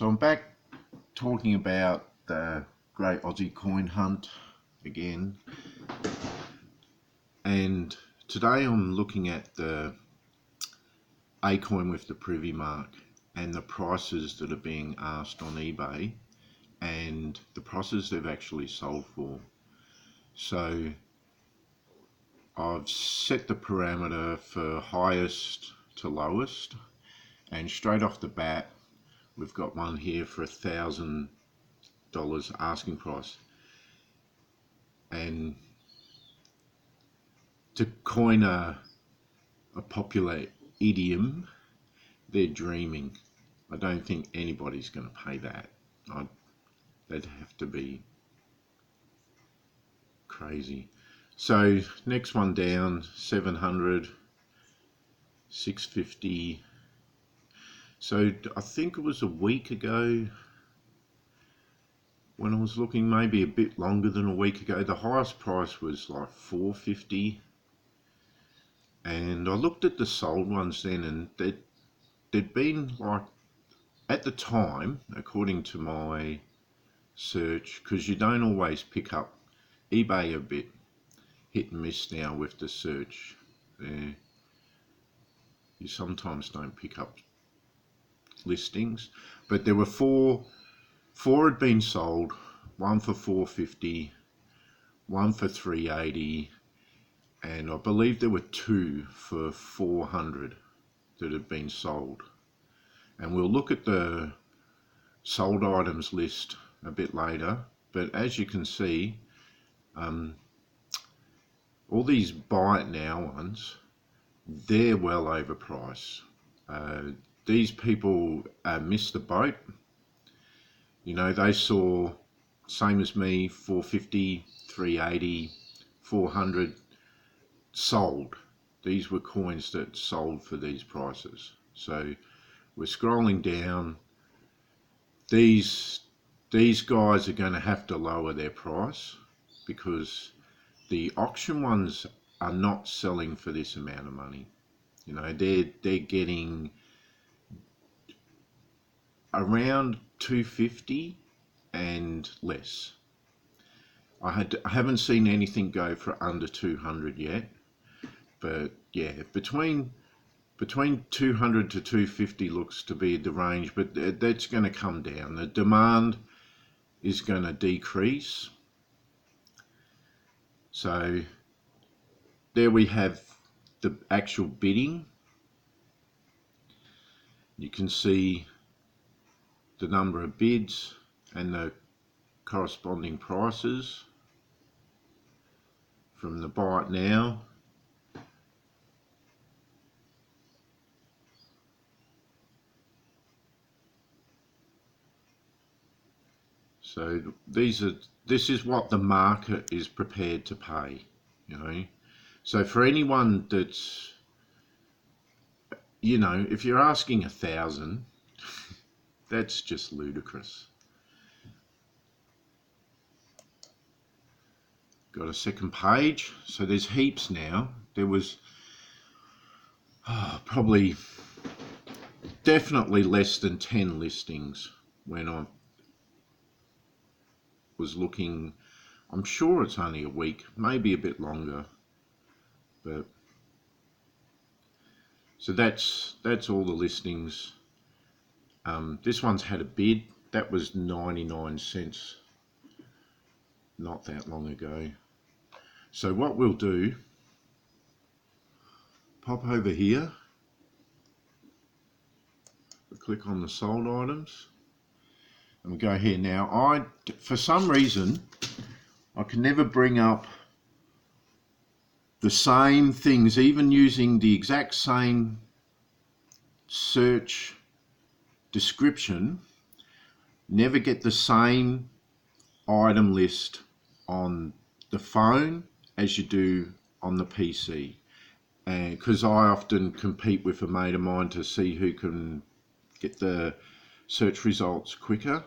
So I'm back talking about the Great Aussie Coin Hunt again, and today I'm looking at the A coin with the Privy mark and the prices that are being asked on eBay and the prices they've actually sold for. So I've set the parameter for highest to lowest, and straight off the bat we've got one here for $1,000 asking price. And to coin a popular idiom, they're dreaming. I don't think anybody's going to pay that. They'd have to be crazy. So next one down, 700, 650. So I think it was a week ago when I was looking, maybe a bit longer than a week ago, the highest price was like 450. And I looked at the sold ones then, and there'd been like, at the time, according to my search, because you don't always pick up eBay, a bit hit and miss now with the search there. You sometimes don't pick up listings, but there were four had been sold, one for 450, one for 380, and I believe there were two for 400 that had been sold. And we'll look at the sold items list a bit later, but as you can see, all these buy it now ones, they're well overpriced. These people missed the boat. You know, they saw, same as me, 450, 380, 400 sold. These were coins that sold for these prices. So we're scrolling down. These guys are going to have to lower their price because the auction ones are not selling for this amount of money. You know, they're getting around 250 and less. I haven't seen anything go for under 200 yet, but yeah, between 200 to 250 looks to be the range, but that's going to come down. The demand is going to decrease. So there we have the actual bidding. You can see the number of bids and the corresponding prices from the buy it now. So this is what the market is prepared to pay, you know. So for anyone that's, you know, if you're asking 1,000, that's just ludicrous. Got a second page. So there's heaps now. There was probably definitely less than 10 listings when I was looking. I'm sure it's only a week, maybe a bit longer, but so that's all the listings. This one's had a bid. That was 99 cents not that long ago. So what we'll do, pop over here, click on the sold items, and we go here. Now, for some reason, I can never bring up the same things, even using the exact same search description, never get the same item list on the phone as you do on the PC. And because I often compete with a mate of mine to see who can get the search results quicker,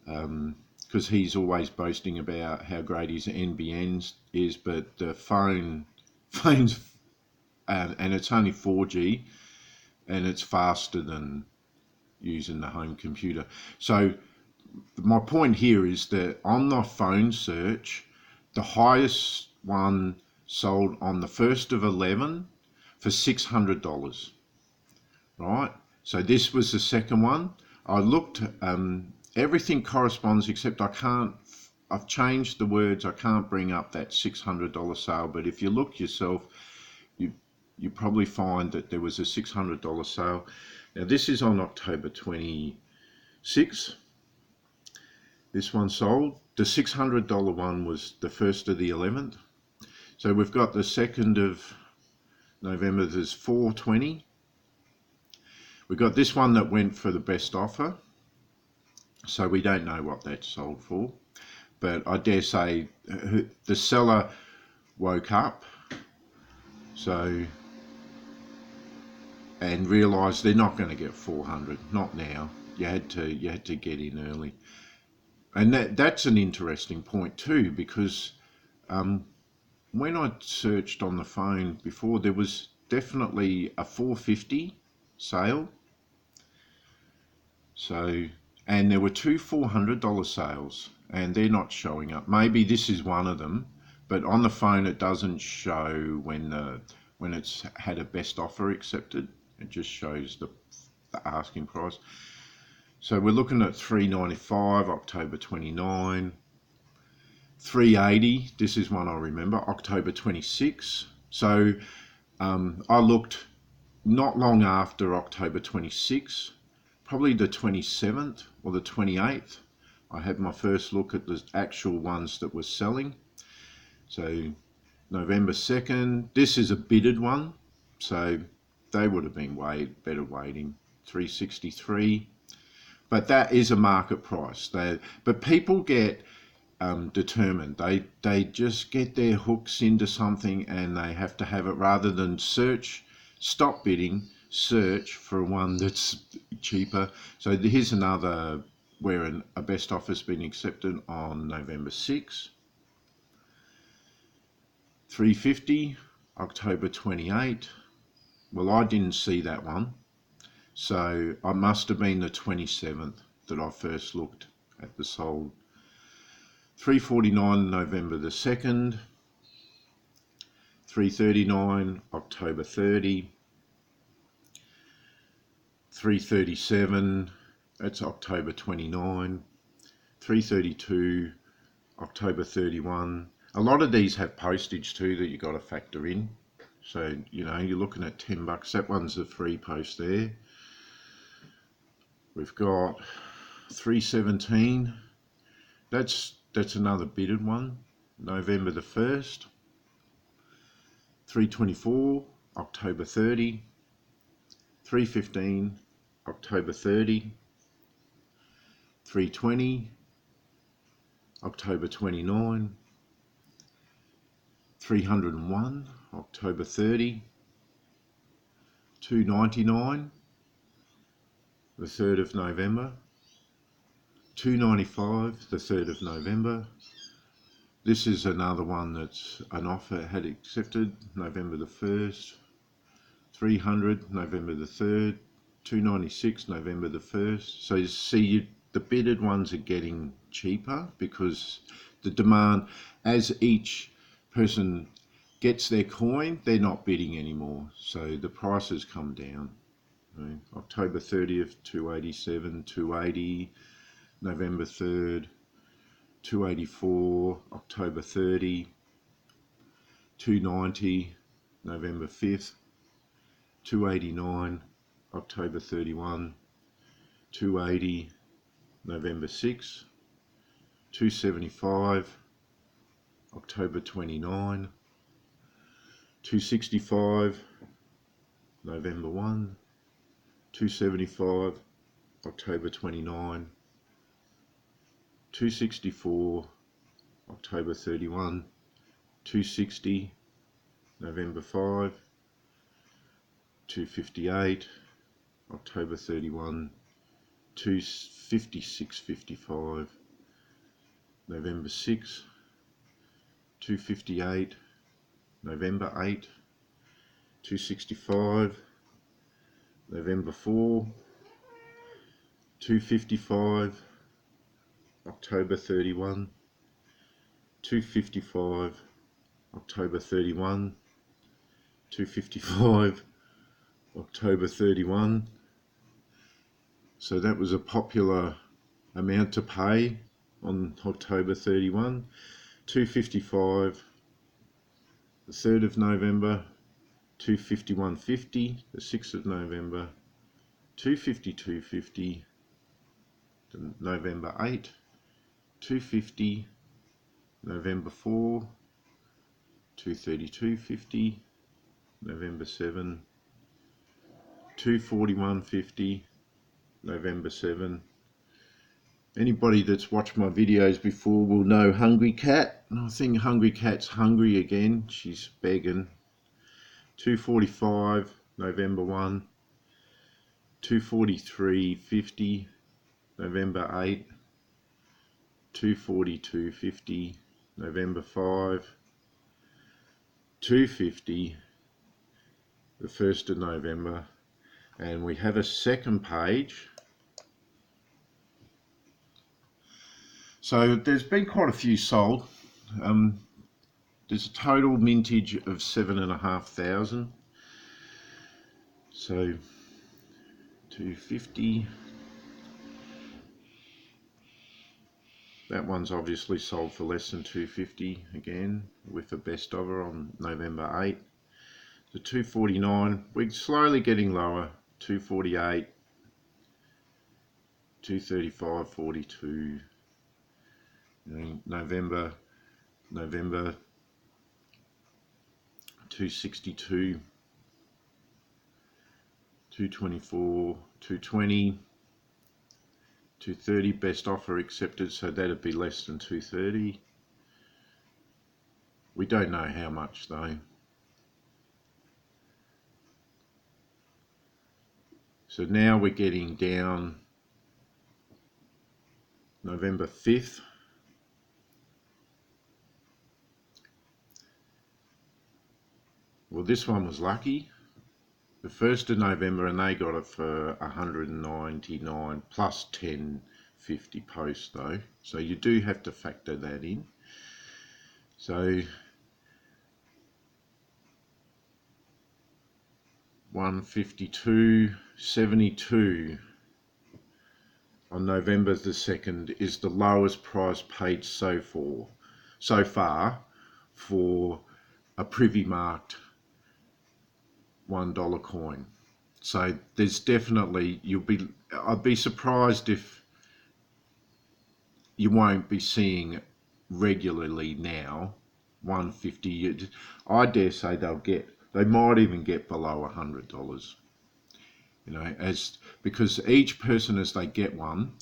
because he's always boasting about how great his NBN is, but the phone's and it's only 4G, and it's faster than using the home computer. So my point here is that on the phone search, the highest one sold on the 1st of 11 for $600, right? So this was the second one. I looked, everything corresponds except I've changed the words. I can't bring up that $600 sale, but if you look yourself, you probably find that there was a $600 sale. Now this is on October 26th. This one sold. The $600 one was the 1st of the 11th. So we've got the 2nd of November, there's 420. We've got this one that went for the best offer. So we don't know what that sold for. But I dare say the seller woke up and realised they're not going to get 400, not now. You had to get in early. And that's an interesting point too, because when I searched on the phone before, there was definitely a 450 sale. So, and there were two $400 sales, and they're not showing up. Maybe this is one of them, but on the phone it doesn't show when it's had a best offer accepted. It just shows the asking price. So we're looking at $395, October 29. $380, this is one I remember, October 26. So I looked not long after October 26, probably the 27th or the 28th. I had my first look at the actual ones that were selling. So November 2nd, this is a bidded one, so they would have been better waiting. 363, but that is a market price. But people get determined. They just get their hooks into something and they have to have it, rather than stop bidding, search for one that's cheaper. So here's another where a best offer's been accepted on November 6. 350, October 28. Well, I didn't see that one, so I must have been the 27th that I first looked at the sold. 349, November the 2nd. 339, October 30. 337, that's October 29. 332, October 31. A lot of these have postage too that you got to factor in. So, you know, you're looking at $10. That one's a free post there. We've got 317. That's another bidded one. November the 1st. 324, October 30. 315, October 30. 320, October 29. 301, October 30. 299, the 3rd of November. 295, the 3rd of November. This is another one that's an offer had accepted, November the 1st. 300, November the 3rd. 296, November the 1st. So you see, the bidded ones are getting cheaper because the demand, as each person gets their coin, they're not bidding anymore. So the prices come down. October 30th, 287, 280, November 3rd, 284, October 30, 290, November 5th, 289, October 31, 280, November 6, 275, October 29, 265, November 1, 275, October 29, 264, October 31, 260, November 5, 258, October 31, 256.55, November 6, 258, November 8, 265, November 4, $2.55 October 31, $2.55 October 31, $2.55 October 31. So that was a popular amount to pay on October 31. $2.55 the 3rd of November, $2.51.50 the 6th of November, $2.52.50 November 8, $2.50 November 4, $2.32.50 November 7, $2.41.50 November 7. Anybody that's watched my videos before will know Hungry Cat. I think Hungry Cat's hungry again. She's begging. $2.45 November 1, $2.43.50 November 8, $2.42.50 November 5, $2.50 the 1st of November, and we have a second page. So there's been quite a few sold. There's a total mintage of 7,500. So $2.50. That one's obviously sold for less than $2.50 again, with the best of her on November 8. The $2.49, we're slowly getting lower. $2.48, $2.35.42. November $2.62, $2.24, $2.20, $2.30, best offer accepted, so that'd be less than $2.30. We don't know how much though. So now we're getting down November 5th. Well, this one was lucky. The 1st of November, and they got it for $199 plus $10.50 post though. So you do have to factor that in. So $152.72 on November the 2nd is the lowest price paid so far for a Privy marked $1 coin. So there's definitely, I'd be surprised if you won't be seeing regularly now $150. I dare say they might even get below $100. You know, because each person as they get one,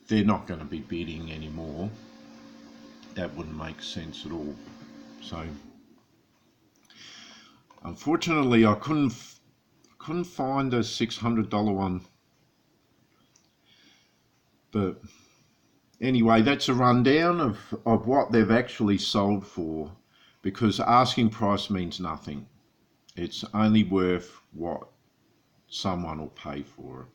they're not going to be bidding anymore. That wouldn't make sense at all. So unfortunately, I couldn't find a $600 one. But anyway, that's a rundown of what they've actually sold for, because asking price means nothing. It's only worth what someone will pay for it.